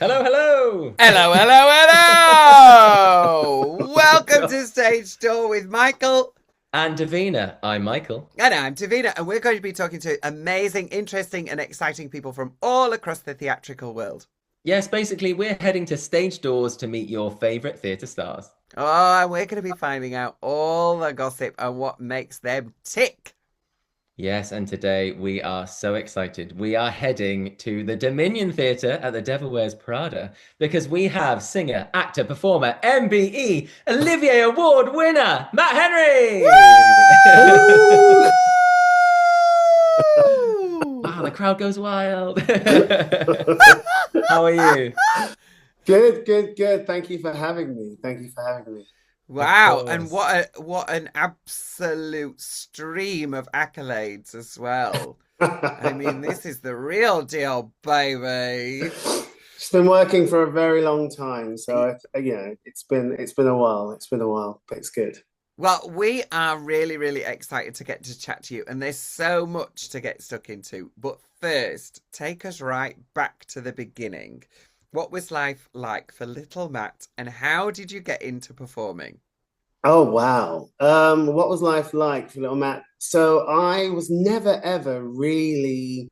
Hello, hello. Hello, hello, hello! Welcome to Stage Door with Michael. And Divina, I'm Michael. And I'm Divina, and we're going to be talking to amazing, interesting, and exciting people from all across the theatrical world. Yes, basically, we're heading to stage doors to meet your favourite theatre stars. Oh, and we're going to be finding out all the gossip and what makes them tick. Yes, and today we are so excited. We are heading to the Dominion Theatre at the Devil Wears Prada because we have singer, actor, performer, MBE, Olivier Award winner, Matt Henry. Woo! Wow, the crowd goes wild. How are you? Good, good, good. Thank you for having me. Thank you for having me. Of Wow, and course. what an absolute stream of accolades as well. I mean, this is the real deal, baby. It's been working for a very long time, so it's been a while. It's been a while, but it's good. Well, we are really, really excited to get to chat to you, and there's so much to get stuck into. But first, take us right back to the beginning. What was life like for little Matt, and how did you get into performing? Oh wow. What was life like for little Matt? So I was never ever really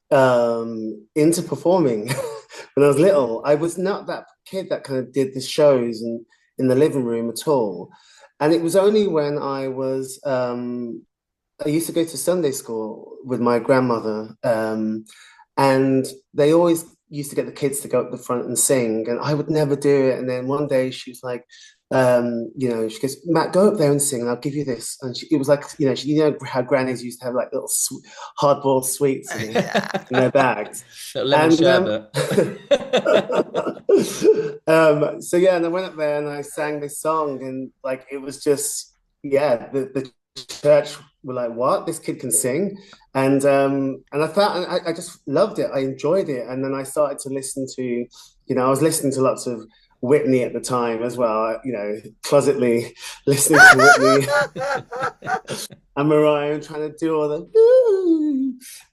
into performing when I was little. I was not that kid that kind of did the shows and in the living room at all. And it was only when I used to go to Sunday school with my grandmother, and they always used to get the kids to go up the front and sing, and I would never do it. And then one day she was like, she goes, Matt, go up there and sing, and I'll give you this. And it was like, how grannies used to have like little hard-boiled sweets in their bags. Little lemon And sherbet. so yeah, and I went up there and I sang this song, and like it was just the church were like, "What? This kid can sing," and I thought, and I just loved it. I enjoyed it, and then I started to listen to, I was listening to lots of Whitney at the time as well. Closetly listening to Whitney and Mariah and trying to do all the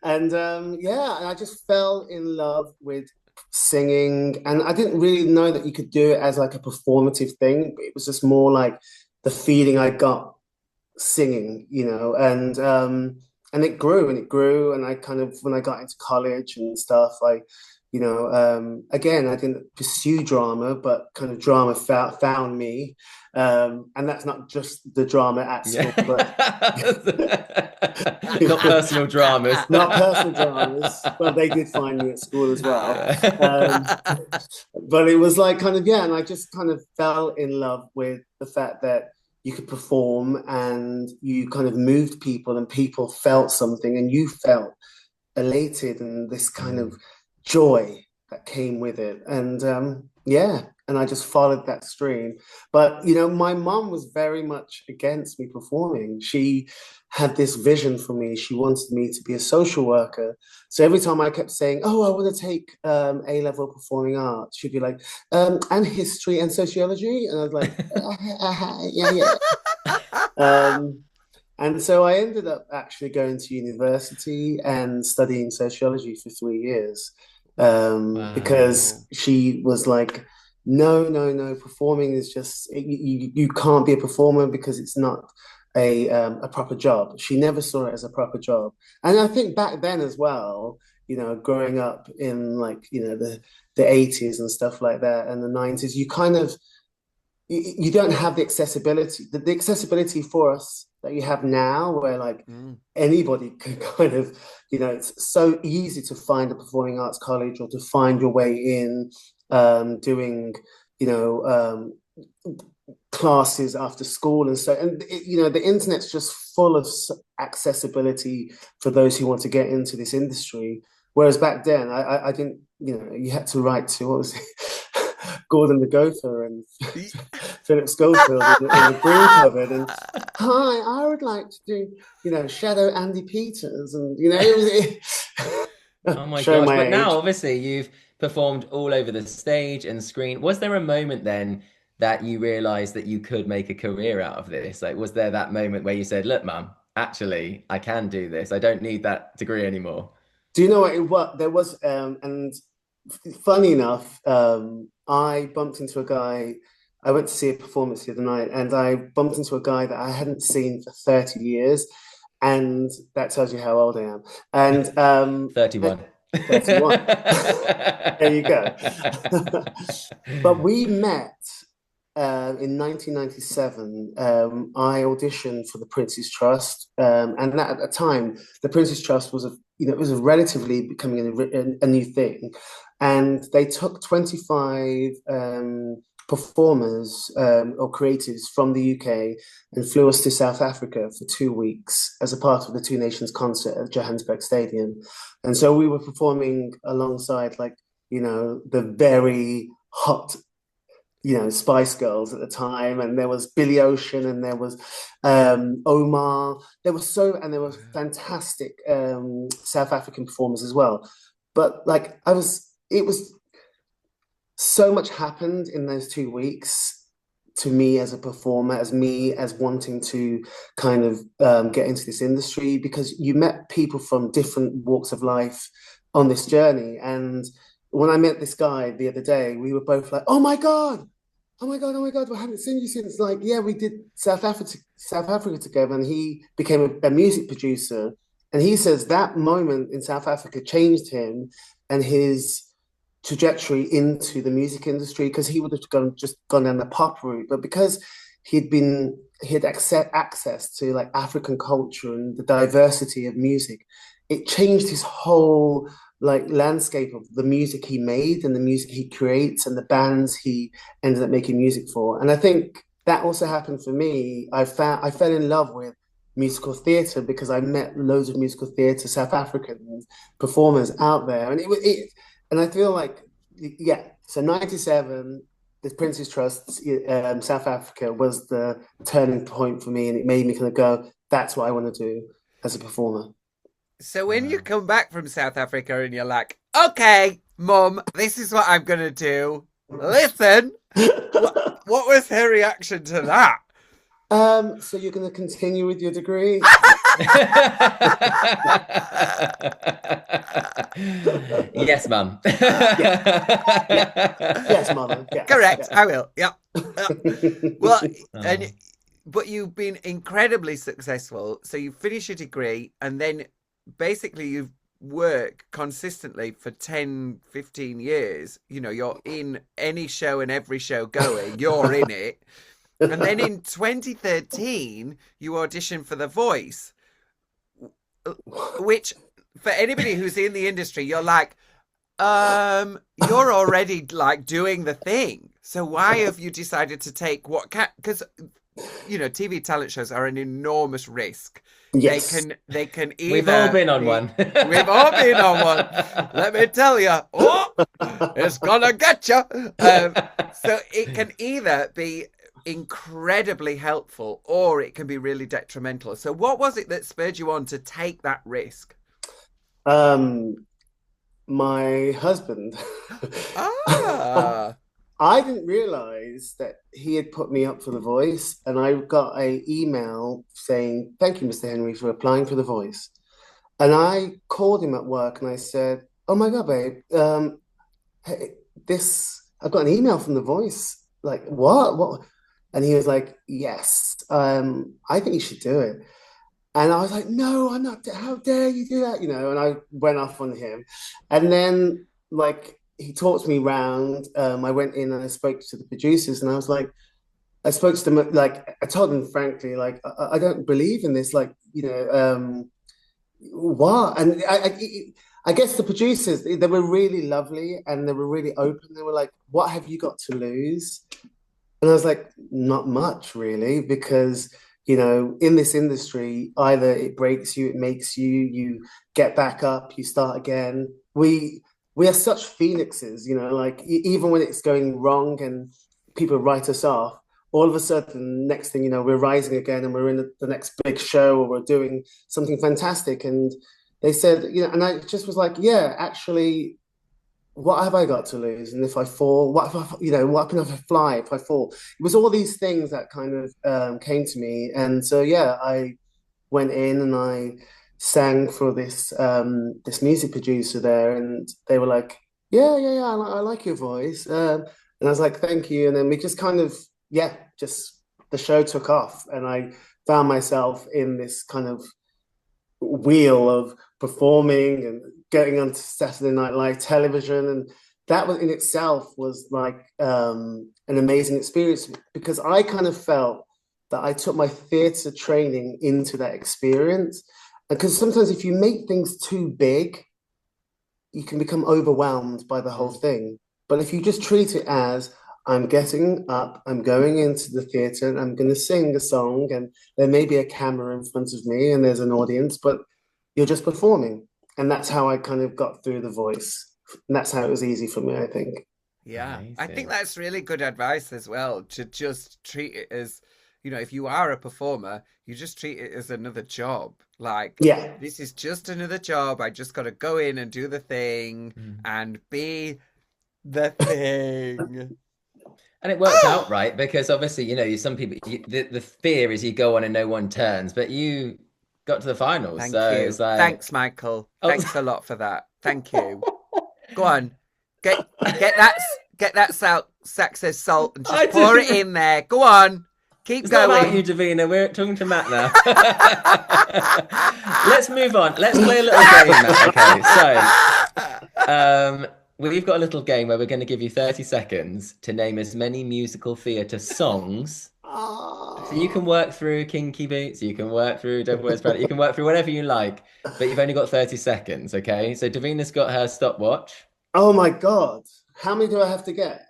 and I just fell in love with singing, and I didn't really know that you could do it as like a performative thing. But it was just more like the feeling I got singing, and it grew and it grew, and I kind of when I got into college and stuff, again, I didn't pursue drama, but kind of drama found me, and that's not just the drama at school, but Not personal dramas. not personal dramas, but they did find me at school as well. Um, but it was like kind of, and I just kind of fell in love with the fact that you could perform and you kind of moved people and people felt something and you felt elated and this kind of joy that came with it. And I just followed that stream. But my mom was very much against me performing. She had this vision for me. She wanted me to be a social worker. So every time I kept saying, "Oh, I want to take A-level performing arts," she'd be like, "And history and sociology," and I was like, "Yeah, yeah." And so I ended up actually going to university and studying sociology for 3 years, because Wow. she was like, no, no, no, performing is just you can't be a performer because it's not a proper job. She never saw it as a proper job. And I think back then as well, growing up in like, the 80s and stuff like that and the 90s, you kind of you don't have the accessibility, the accessibility for us that you have now, where like Mm. anybody can kind of, it's so easy to find a performing arts college or to find your way in, doing, you know, classes after school and so, and the internet's just full of accessibility for those who want to get into this industry. Whereas back then, I didn't, you had to write to what was it? Gordon the Gopher and Philip Schofield in the green cupboard, and hi, I would like to do, shadow Andy Peters, and Oh my showing gosh. my But now, age. obviously, you've performed all over the stage and screen. Was there a moment then that you realized that you could make a career out of this? Like, was there that moment where you said, look, mum, actually, I can do this. I don't need that degree anymore. Do you know what it was? There was, and funny enough, I bumped into a guy. I went to see a performance the other night, and I bumped into a guy that I hadn't seen for 30 years, and that tells you how old I am. And 31. 31. There you go. But we met in 1997. I auditioned for the Prince's Trust, and that, at the time, the Prince's Trust was it was a relatively becoming a new thing, and they took 25 performers or creatives from the UK and flew us to South Africa for 2 weeks as a part of the Two Nations concert at Johannesburg Stadium. And so we were performing alongside, like, the very hot, Spice Girls at the time, and there was Billy Ocean, and there was Omar. There were fantastic South African performers as well. But like, it was so much happened in those 2 weeks to me as a performer, as wanting to kind of get into this industry, because you met people from different walks of life on this journey. And when I met this guy the other day, we were both like, oh my God, oh my God, oh my God, we haven't seen you since, like, yeah, we did South Africa together. And he became a music producer. And he says that moment in South Africa changed him and his trajectory into the music industry, because he would have just gone down the pop route. But because he had access to, like, African culture and the diversity of music, it changed his whole, like, landscape of the music he made and the music he creates and the bands he ended up making music for. And I think that also happened for me. I fell in love with musical theatre because I met loads of musical theatre South African performers out there, and and I feel like, yeah, so 97, the Prince's Trust, South Africa was the turning point for me, and it made me kind of go, that's what I want to do as a performer. So when you come back from South Africa and you're like, okay, Mum, this is what I'm going to do. Listen, what was her reaction to that? So you're going to continue with your degree? Yes, Mum. Yes, Mother. Yes. Correct. Yeah. I will. Yeah. Well, but you've been incredibly successful. So you finish your degree, and then basically you've worked consistently for 10, 15 years. You're in any show and every show going, you're in it. And then in 2013, you auditioned for The Voice, which, for anybody who's in the industry, you're like, you're already, like, doing the thing. So why have you decided to take because, TV talent shows are an enormous risk. Yes. They can either... We've all been on one. We've all been on one. Let me tell you. Oh, it's gonna get you. So it can either be incredibly helpful or it can be really detrimental. So what was it that spurred you on to take that risk? My husband. Ah. I didn't realize that he had put me up for The Voice, and I got an email saying, thank you, Mr. Henry, for applying for The Voice. And I called him at work and I said, oh my God, babe, hey, I've got an email from The Voice. Like, what? And he was like, yes, I think you should do it. And I was like, no, I'm not, how dare you do that? And I went off on him. And then, like, he talked me round. I went in and I spoke to the producers, and I was like, I spoke to them, like, I told them frankly, like, I don't believe in this, like, what? And I guess the producers, they were really lovely and they were really open. They were like, what have you got to lose? And I was like, not much, really, because, in this industry, either it breaks you, it makes you, you get back up, you start again. We are such phoenixes, like, even when it's going wrong and people write us off, all of a sudden, next thing you know, we're rising again and we're in the next big show, or we're doing something fantastic. And they said, and I just was like, yeah, actually, what have I got to lose? And if I fall, what happens if I fly, if I fall? It was all these things that kind of came to me. And so, yeah, I went in and I sang for this music producer there, and they were like, yeah. I like your voice. And I was like, thank you. And then we just kind of, yeah, just the show took off, and I found myself in this kind of wheel of performing and getting onto Saturday Night Live television, and that was in itself was like an amazing experience because I kind of felt that I took my theatre training into that experience. Because sometimes if you make things too big, you can become overwhelmed by the whole Mm. thing. But if you just treat it as I'm getting up, I'm going into the theatre, and I'm going to sing a song, and there may be a camera in front of me and there's an audience, but you're just performing. And that's how I kind of got through the voice. And that's how it was easy for me, I think. Yeah, I think Amazing. that's really good advice as well, to just treat it as, if you are a performer, you just treat it as another job. Like, Yeah. this is just another job. I just got to go in and do the thing Mm. and be the thing. And it worked out, right? Because obviously, some people, the fear is you go on and no one turns, but you got to the finals. Thank So you. it's like, Thanks, Michael. oh, Thanks a lot for that. Thank you. Go on. Get get that sax of salt and I just pour it didn't. in there. Go on. Keep It's not about you, going. Davina. We're talking to Matt now. Let's move on. Let's play a little game, Matt. We've got a little game where we're going to give you 30 seconds to name as many musical theatre songs. So you can Oh. work through Kinky Boots, you can work through Devil Wears Prada, you can work through whatever you like, but you've only got 30 seconds, okay? So Davina's got her stopwatch, Oh my God. How many do I have to get?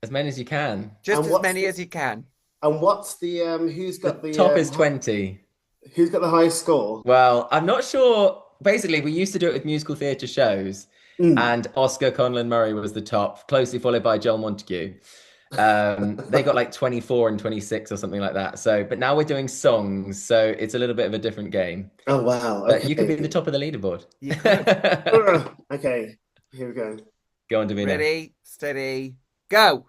as many as you can. Just And as what's many the as you can. The top is 20. who's got the highest score? Well, I'm not sure. Basically, we used to do it with musical theatre shows, Mm. and Oscar Conlon Murray was the top, closely followed by Joel Montague. They got like 24 and 26 or something like that. So, but now we're doing songs, so it's a little bit of a different game. Oh wow. But you could be the Okay. top of the leaderboard. You could. Okay. Here we go. Go on, Davina. Ready, steady, go.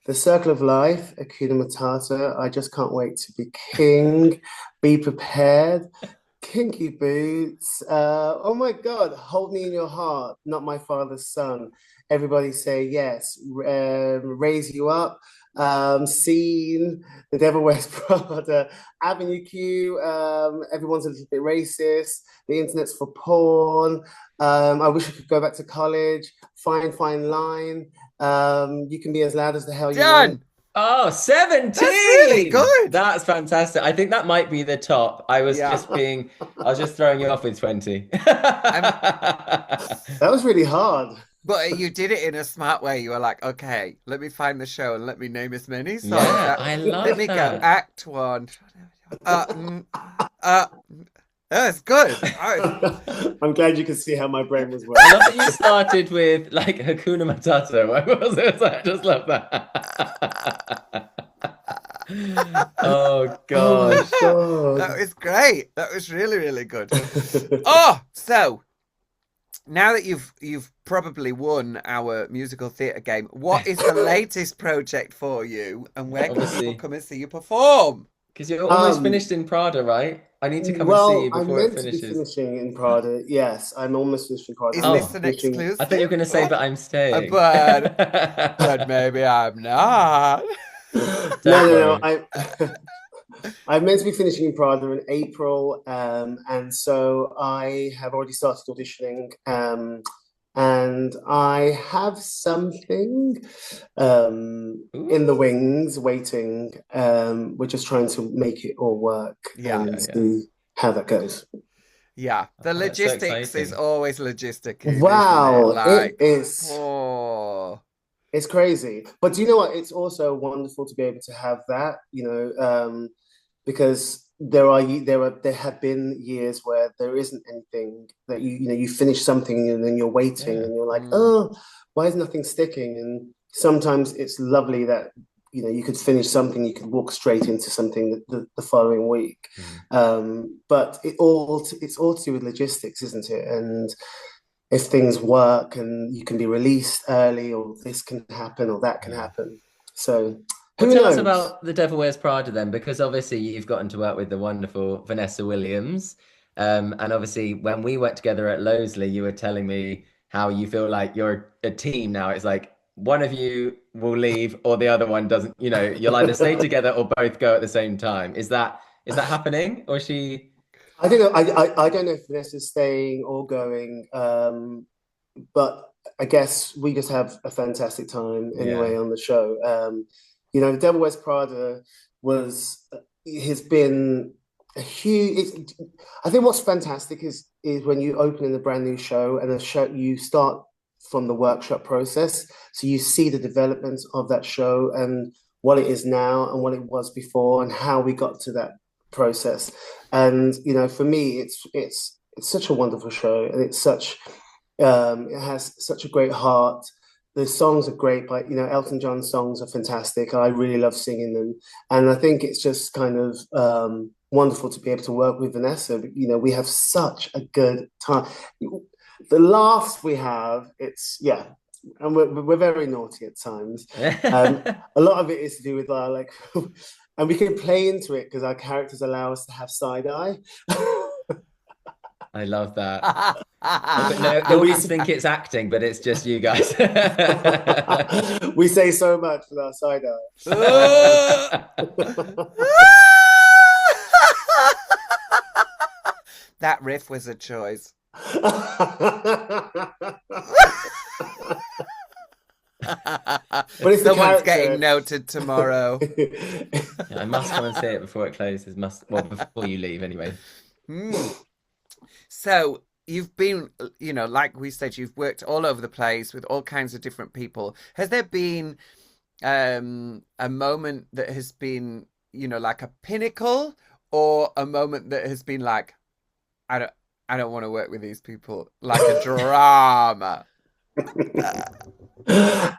The Circle of Life, Akuna Matata. I just can't wait to be king. Be prepared. Kinky Boots. Oh my God. Hold Me in Your Heart. Not My Father's Son. Everybody say yes. Raise You Up. Scene. The Devil Wears Prada. Avenue Q. Everyone's a little bit racist. The internet's for porn. I wish I could go back to college. Fine, fine line. You can be as loud as the hell you want. Done. Oh, That's really 17! good. That's fantastic. I think that might be the top. I was Yeah. just throwing you off with 20. That was really hard. But you did it in a smart way. You were like, okay, let me find the show and let me name as many songs. Yeah, I Let love me go. that. Act one. That's good. I'm glad you could see how my brain was I working. love that you started with like Hakuna Matata. What was it? I just love that. Oh Oh my gosh. God. That was great. That was really, really good. Oh, so now that you've probably won our musical theatre game, what is the latest project for you, and where can people Obviously, come and see you perform? because you're almost Um, finished in Prada, right? I need to come and see well, you I'm before it meant to be finishes. finishing in Prada. Yes, I'm almost finished in Prada. Is I'm meant this to Oh, an be finishing. I thought you were exclusive? going to say, but I'm staying. But maybe I'm not. No, Don't no, no. worry. I'm meant to be finishing in Prada in April, and so I have already started auditioning, and I have something in the Ooh. wings waiting. We're just trying to make it all work Yeah, and Yeah, yeah. see how that goes. yeah. The Oh, that's so logistics is exciting. always logisticy, isn't it? Wow, it Like, is. oh, It's crazy. But do you know what? It's also wonderful to be able to have that, because there have been years where there isn't anything that you finish something and then you're waiting Yeah. and you're like, mm, oh, why is nothing sticking? And sometimes it's lovely that you could finish something, you could walk straight into something the following week. Mm. But it's all to do with logistics, isn't it? And if things work and you can be released early, or this can happen or that can Yeah. happen. So Well, who tell us knows? about The Devil Wears Prada then, because obviously you've gotten to work with the wonderful Vanessa Williams. And obviously when we worked together at Lowesley, you were telling me how you feel like you're a team now. It's like one of you will leave or the other one doesn't, you'll either stay together or both go at the same time. Is that happening? Or is she I don't know. I don't know if Vanessa's staying or going, but I guess we just have a fantastic time yeah. anyway on the show. Devil Wears Prada was has been a huge. I think what's fantastic is when you open in a brand new show and a show you start from the workshop process, so you see the development of that show and what it is now and what it was before and how we got to that process. And for me, it's such a wonderful show, and it has such a great heart. The songs are great, but Elton John's songs are fantastic. I really love singing them, and I think it's just kind of wonderful to be able to work with Vanessa. We have such a good time. The laughs we have, and we're very naughty at times. A lot of it is to do with like, and we can play into it because our characters allow us to have side eye. I love that. But no, the And we audience think it's acting, but it's just you guys. we say so much with our side eye. That riff was a choice. But it's Someone's getting noted tomorrow. Yeah, I must come and see it before it closes. Well, before you leave, anyway. So you've been, like we said, you've worked all over the place with all kinds of different people. Has there been a moment that has been, like a pinnacle, or a moment that has been like, I don't want to work with these people, like a drama?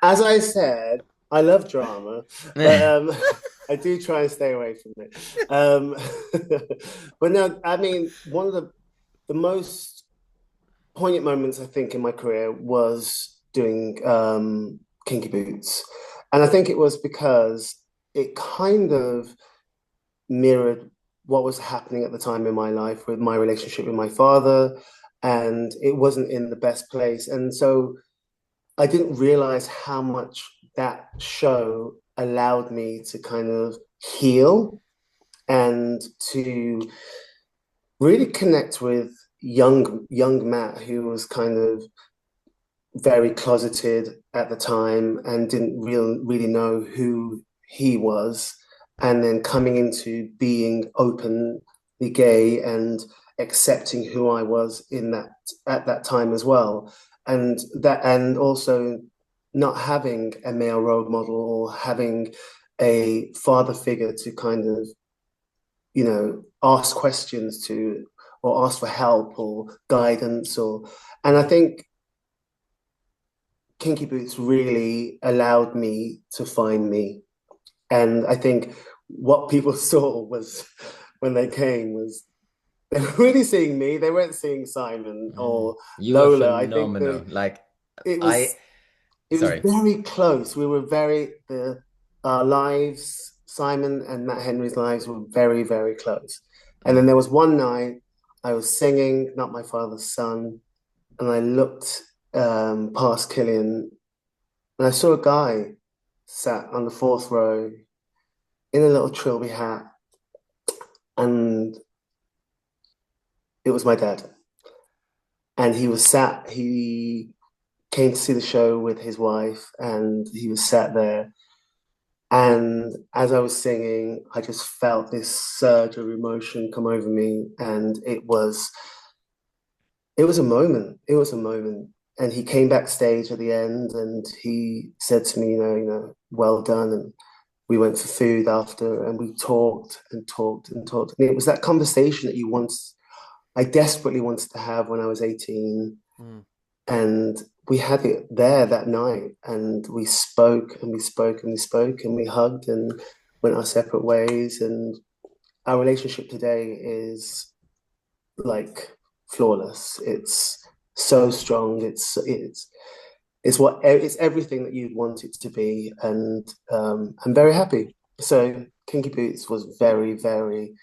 As I said, I love drama, but I do try and stay away from it. But no, I mean, one of the most poignant moments I think in my career was doing Kinky Boots, and I think it was because it kind of mirrored what was happening at the time in my life with my relationship with my father, and it wasn't in the best place, and so I didn't realize how much that show allowed me to kind of heal and to really connect with young Matt, who was kind of very closeted at the time and didn't really know who he was, and then coming into being openly gay and accepting who I was at that time as well, and also not having a male role model or having a father figure to kind of ask questions to, or ask for help or guidance, and I think Kinky Boots really allowed me to find me. And I think what people saw was when they came was they were really seeing me. They weren't seeing Simon or You were Lola. I think phenomenal. it was Sorry. very close. We were our lives, Simon and Matt Henry's lives were very, very close. And then there was one night I was singing Not My Father's Son, and I looked past Killian, and I saw a guy sat on the fourth row in a little trilby hat, and it was my dad. And he came to see the show with his wife, and he was sat there. And as I was singing, I just felt this surge of emotion come over me, and it was a moment. It was a moment. And he came backstage at the end, and he said to me, well done. And we went for food after, and we talked and talked and talked. And it was that conversation that I desperately wanted to have when I was 18. And we had it there that night, and we spoke and we spoke and we spoke, and we hugged and went our separate ways. And our relationship today is like flawless. It's so strong. It's everything that you'd want it to be, and I'm very happy. So Kinky Boots was very, very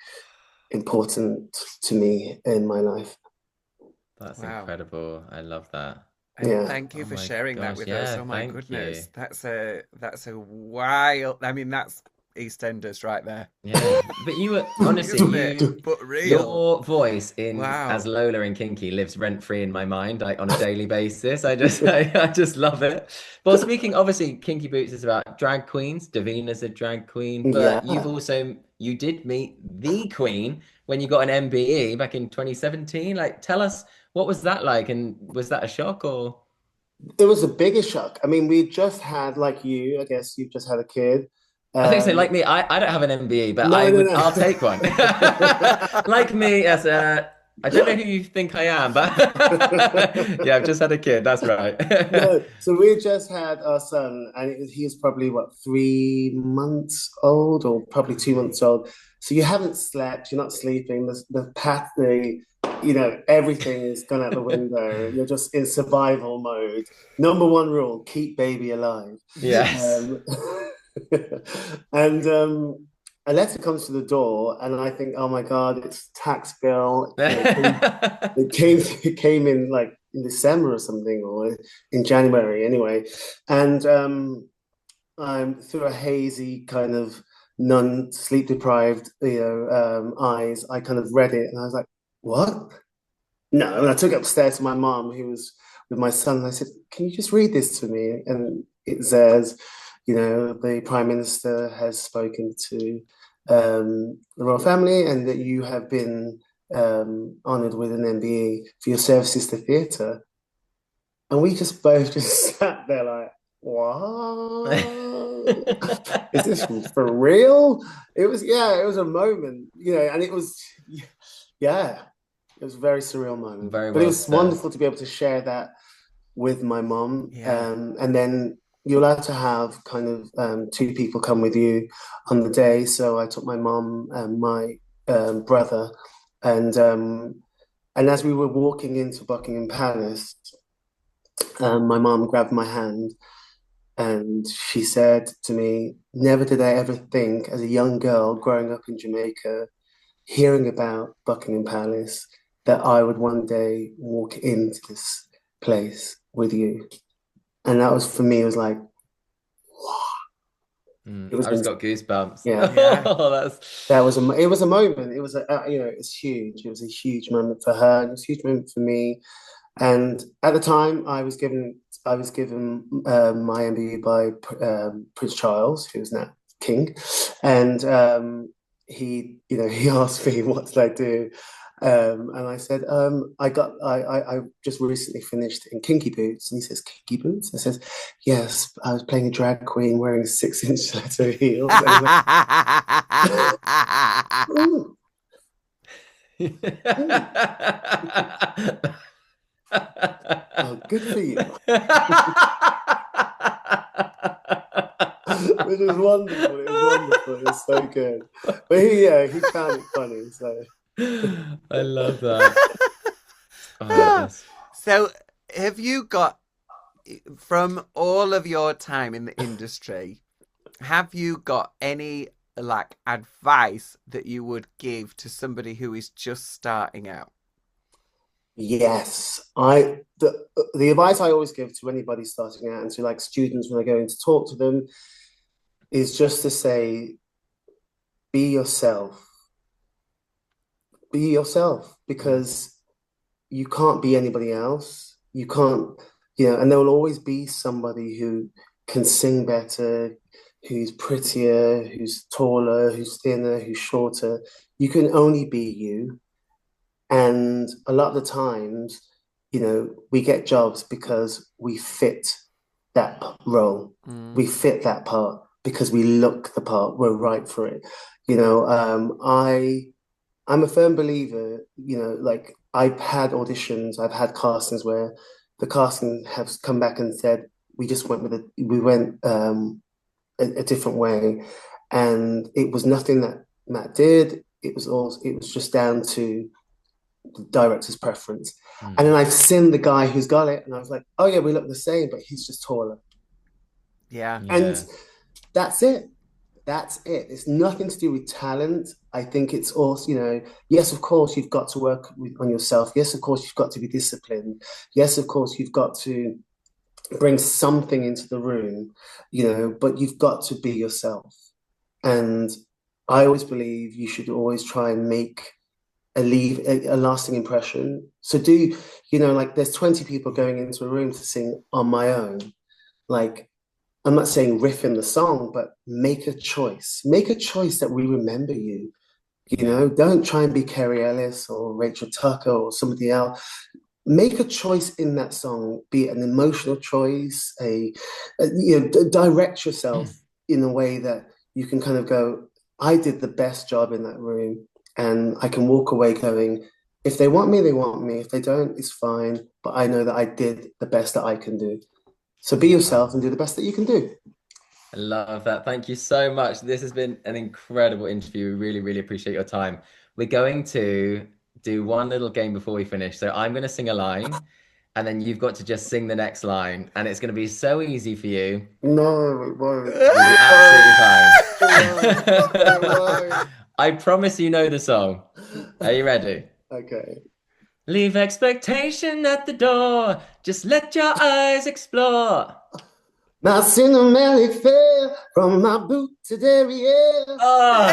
important to me in my life. That's incredible. I love that. And thank you Oh for my sharing that gosh, with us. yeah, Oh my thank you. goodness. That's a wild, I mean, that's EastEnders right there. Yeah, but you were honestly, Isn't it? But real. your voice in as Wow. Lola in Kinky lives rent free in my mind, like on a daily basis. I just love it. Well, speaking, obviously, Kinky Boots is about drag queens. Davina's a drag queen, but Yeah. you did meet the queen when you got an MBE back in 2017. Like, tell us what was that like, and was that a shock or? It was a bigger shock. I mean, we just had, like you, I guess you've just had a kid. I think so. Um, Like me, I don't have an MBE, but no, no, I'll take one. Like me, as a, I don't know who you think I am, but yeah, I've just had a kid. That's right. no. So we just had our son, and he was probably what, 3 months old, or probably 2 months old. So you haven't slept, you're not sleeping. Everything is gone out the window. You're just in survival mode. Number one rule: keep baby alive. Yes. Um, and a letter comes to the door, and I think, oh my God, it's tax bill. It came in like in December or something, or in January anyway. And I'm through a hazy kind of non sleep deprived, eyes. I kind of read it, and I was like, "What? No." And I took it upstairs to my mom, who was with my son, and I said, "Can you just read this to me?" And it says, the Prime Minister has spoken to the royal family, and that you have been honoured with an MBE for your services to theatre. And we just both just sat there like, what? Is this for real? It was a moment, and it was, yeah, it was a very surreal moment. Very But it well was said. wonderful to be able to share that with my mom. Yeah. And then you're allowed to have kind of two people come with you on the day. So I took my mom and my brother, and as we were walking into Buckingham Palace, my mom grabbed my hand and she said to me, "Never did I ever think, as a young girl growing up in Jamaica, hearing about Buckingham Palace, that I would one day walk into this place with you." And that was, for me, it was like, it was, I just got goosebumps. yeah, Yeah. Oh, that's it was a moment. It was it's huge. It was a huge moment for her, and it was a huge moment for me. And at the time, I was given my MBE by Prince Charles, who is now king, and he asked me what did I do, and I said, I just recently finished in Kinky Boots, and he says, "Kinky Boots?" I says, "Yes, I was playing a drag queen wearing 6-inch stiletto heels." And he went, "Ooh, ooh, oh, good for you." Which was wonderful. It was wonderful. It was so good. But he found it funny. So I love that. Oh, So, have you got, from all of your time in the industry, have you got any like advice that you would give to somebody who is just starting out? yes, the advice I always give to anybody starting out, and to like students when I go in to talk to them, is just to say, be yourself. Be yourself, because you can't be anybody else. You can't, and there will always be somebody who can sing better, who's prettier, who's taller, who's thinner, who's shorter. You can only be you. And a lot of the times, we get jobs because we fit that role. We fit that part because we look the part. We're right for it. I'm a firm believer, like I've had auditions, I've had castings where the casting has come back and said, we went a different way. And it was nothing that Matt did. It was just down to the director's preference. And then I've seen the guy who's got it, and I was like, oh yeah, we look the same, but he's just taller. Yeah. And that's it. That's it. It's nothing to do with talent. I think it's also, yes, of course, you've got to work on yourself. Yes, of course, you've got to be disciplined. Yes, of course, you've got to bring something into the room, but you've got to be yourself. And I always believe you should always try and leave a lasting impression. So like there's 20 people going into a room to sing on my own. Like, I'm not saying riff in the song, but make a choice. Make a choice that we remember you. Don't try and be Kerry Ellis or Rachel Tucker or somebody else. Make a choice in that song, be it an emotional choice, direct yourself in a way that you can kind of go, I did the best job in that room, and I can walk away going, if they want me, they want me. If they don't, it's fine. But I know that I did the best that I can do. So be yourself and do the best that you can do. I love that. Thank you so much. This has been an incredible interview. We really, really appreciate your time. We're going to do one little game before we finish. So I'm going to sing a line, and then you've got to just sing the next line. And it's going to be so easy for you. No, it won't. You'll be absolutely fine. It won't. I promise you know the song. Are you ready? Okay. Leave expectation at the door. Just let your eyes explore. My cinematic fair from my boot to derriere. Oh,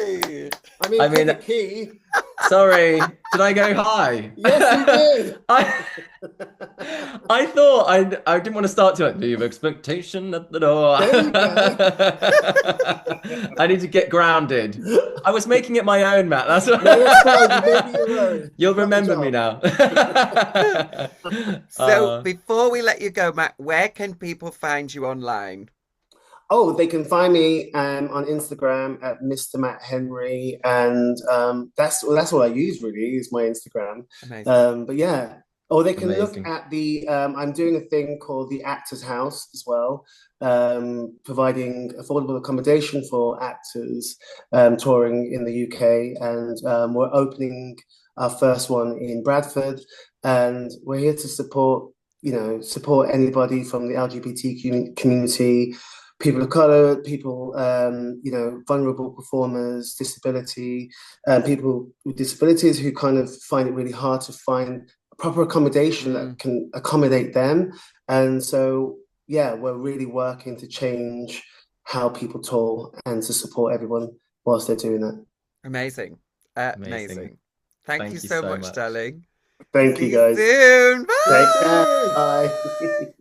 Yay! I mean, the key. Sorry, did I go high? Yes, you did. I thought I didn't want to start to leave expectation at the door. I need to get grounded. I was making it my own, Matt. That's what... No, that's fine. Maybe your own. You'll remember me now. So before we let you go, Matt, where can people find you online? Oh, they can find me on Instagram at Mr. Matt Henry, and that's all I use really is my Instagram. Amazing. But yeah, or they can Amazing. look at the. I'm doing a thing called the Actors House as well, providing affordable accommodation for actors touring in the UK, and we're opening our first one in Bradford, and we're here to support anybody from the LGBT community, people of color, people, vulnerable performers, disability, people with disabilities who kind of find it really hard to find proper accommodation that can accommodate them. And so, yeah, we're really working to change how people tour and to support everyone whilst they're doing that. Amazing. Amazing. Thank you so much, darling. Thank you, guys. See you soon. Bye. Take care. Bye.